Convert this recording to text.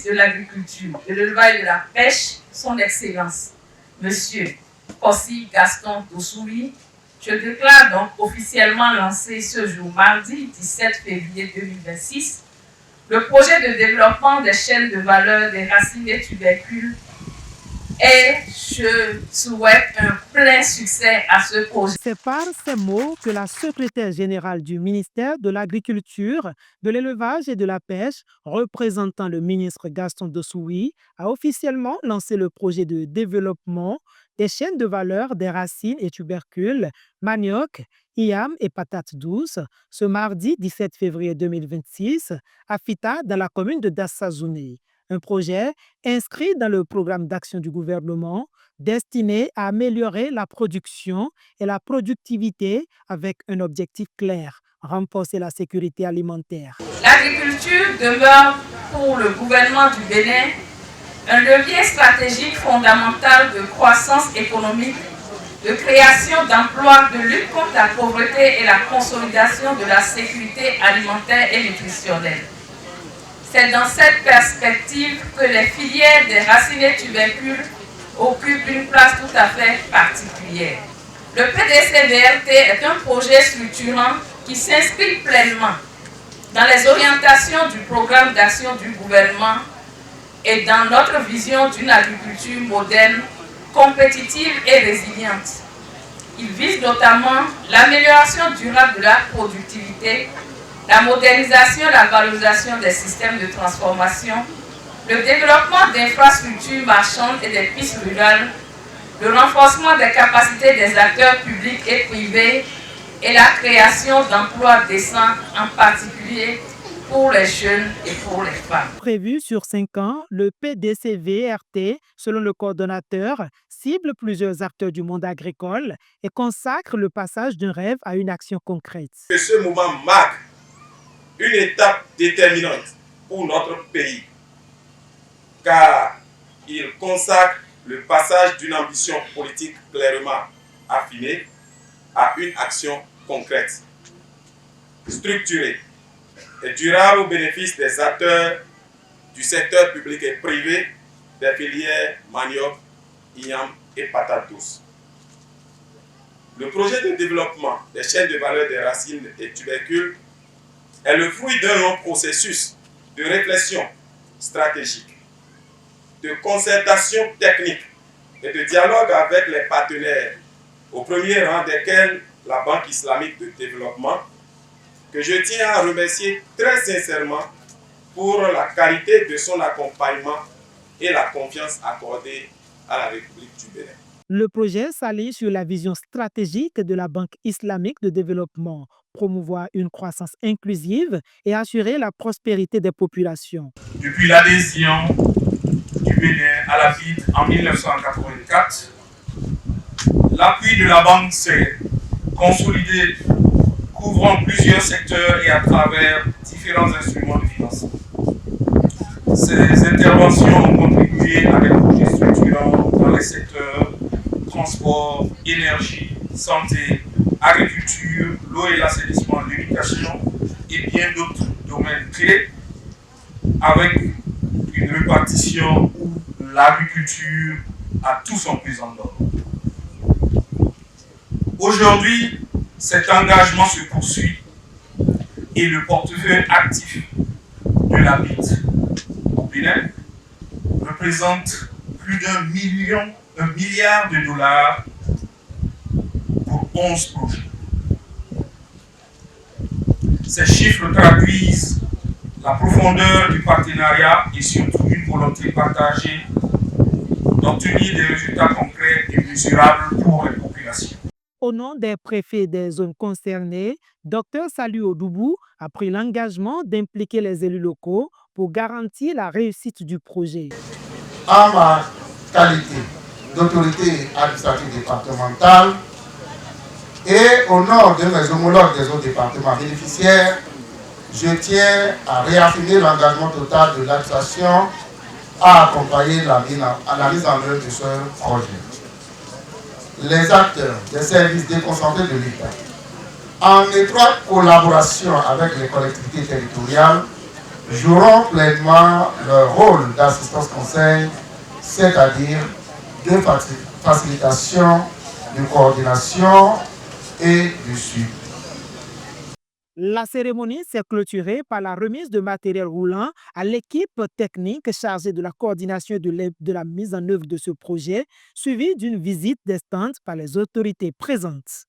de l'Agriculture, de l'Élevage et de la Pêche, son Excellence, Monsieur Kossi Gaston Dossoui, je déclare donc officiellement lancé ce jour, mardi 17 février 2026, le projet de développement des chaînes de valeur des racines et tubercules et je souhaite un plein succès à ce projet. C'est par ces mots que la secrétaire générale du ministère de l'Agriculture, de l'Élevage et de la Pêche, représentant le ministre Gaston Dossoui, a officiellement lancé le projet de développement des chaînes de valeur des racines et tubercules, manioc, iam et patates douces, ce mardi 17 février 2026 à Fita, dans la commune de Dassazouné. Un projet inscrit dans le programme d'action du gouvernement destiné à améliorer la production et la productivité avec un objectif clair, renforcer la sécurité alimentaire. L'agriculture demeure pour le gouvernement du Bénin un levier stratégique fondamental de croissance économique, de création d'emplois, de lutte contre la pauvreté et la consolidation de la sécurité alimentaire et nutritionnelle. C'est dans cette perspective que les filières des racines et tubercules occupent une place tout à fait particulière. Le PDC-VRT est un projet structurant qui s'inscrit pleinement dans les orientations du programme d'action du gouvernement et dans notre vision d'une agriculture moderne, compétitive et résiliente. Il vise notamment l'amélioration durable de la productivité, la modernisation et la valorisation des systèmes de transformation, le développement d'infrastructures marchandes et des pistes rurales, le renforcement des capacités des acteurs publics et privés et la création d'emplois décents, en particulier pour les jeunes et pour les femmes. Prévu sur 5 ans, le PDC-VRT, selon le coordonnateur, cible plusieurs acteurs du monde agricole et consacre le passage d'un rêve à une action concrète. Ce moment marque une étape déterminante pour notre pays, car il consacre le passage d'une ambition politique clairement affinée à une action concrète, structurée et durable au bénéfice des acteurs du secteur public et privé des filières manioc, iam et patates douces. Le projet de développement des chaînes de valeur des racines et tubercules est le fruit d'un long processus de réflexion stratégique, de concertation technique et de dialogue avec les partenaires, au premier rang desquels la Banque islamique de développement, que je tiens à remercier très sincèrement pour la qualité de son accompagnement et la confiance accordée à la République du Bénin. Le projet s'allie sur la vision stratégique de la Banque islamique de développement, promouvoir une croissance inclusive et assurer la prospérité des populations. Depuis l'adhésion du Bénin à la BID en 1984, l'appui de la Banque s'est consolidé, couvrant plusieurs secteurs et à travers différents instruments de financement. Ces interventions ont contribué à des projets structurants dans les secteurs transport, énergie, santé, agriculture, l'eau et l'assainissement, l'éducation et bien d'autres domaines clés, avec une répartition où l'agriculture a tout son pesant d'or. Aujourd'hui, cet engagement se poursuit et le portefeuille actif de la BID au Bénin représente plus d'un milliard de dollars pour 11 projets. Ces chiffres traduisent la profondeur du partenariat et surtout une volonté partagée d'obtenir des résultats concrets et mesurables pour les populations. Au nom des préfets des zones concernées, Dr Saliu Odoubou a pris l'engagement d'impliquer les élus locaux pour garantir la réussite du projet. En ma qualité d'autorité administrative départementale et au nom de mes homologues des autres départements bénéficiaires, je tiens à réaffirmer l'engagement total de l'administration à accompagner la mise en œuvre de ce projet. Les acteurs des services déconcentrés de l'État, en étroite collaboration avec les collectivités territoriales, joueront pleinement leur rôle d'assistance conseil, c'est-à-dire de facilitation, de coordination et de suivi. La cérémonie s'est clôturée par la remise de matériel roulant à l'équipe technique chargée de la coordination et de la mise en œuvre de ce projet, suivie d'une visite des stands par les autorités présentes.